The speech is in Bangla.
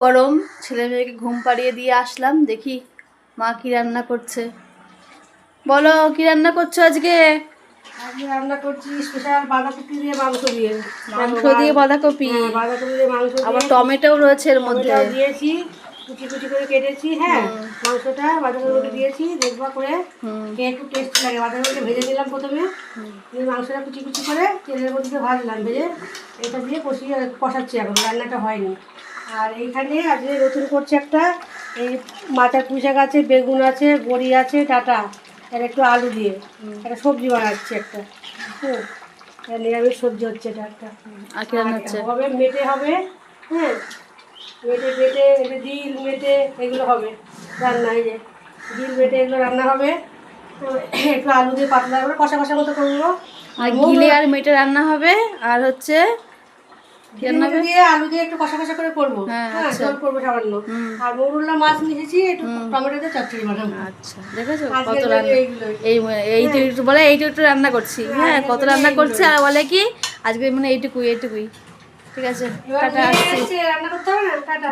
গরম ছেলে মেয়েকে ঘুম পাড়িয়ে দিয়ে আসলাম, দেখি মা কি রান্না করছে। বলো কি রান্না করছো আজকে? আজকে রান্না করছি স্পেশাল বাঁধাকপি দিয়ে মাংস দিয়ে। মাংস দিয়ে বাঁধাকপি, বাঁধাকপি দিয়ে মাংস দিয়ে, আবার টমেটোও রয়েছে এর মধ্যে। টমেটো দিয়েছি, কুচি কুচি করে কেটেছি। হ্যাঁ, মাংসটা বাঁধাকপি দিয়েছি দেখবা করে, খেয়ে একটু টেস্ট লাগে। বাঁধাকপিটা ভেজে নিলাম প্রথমে, দিয়ে মাংসটা কুচি কুচি করে তেলের মধ্যে ভাজলাম, ভেজে এটা দিয়ে কষাচ্ছি। এখন রান্নাটা হয়নি। আর এইখানে আজকে নতুন করছি একটা, এই মাথার পুঁই শাক আছে, বেগুন আছে, বড়ি আছে, ডাঁটা, আর একটু আলু দিয়ে একটা সবজি বানাচ্ছি একটা। নিরামিষ সবজি হচ্ছে এটা একটা। আর কি রান্না হচ্ছে? হবে মেটে হবে। হ্যাঁ, মেটে মেটে ডিল মেটে এগুলো হবে রান্না। এই যে ডিল মেটে এগুলো রান্না হবে। একটু আলু দিয়ে পাতলা করে কষা কষা মতো করবো। আর গিলে আর মেটে রান্না হবে, আর হচ্ছে দিয়ে আলু দিয়ে একটু কষা কষা করে করবো। হ্যাঁ, ঝোল করবো সামান্য। আর মৌরলা মাছ মিশিয়েছি, একটু টমেটো দিয়ে চচ্চড়ি বানাবো। আচ্ছা, দেখেছো কত রান্না। এইটু একটু বলে এইটু একটু রান্না করছি। হ্যাঁ, কত রান্না করছে। আর বলে কি আজকে মানে এইটুকুই। ঠিক আছে, টাটা, আসছি। রান্না করতে হবে না, টাটা।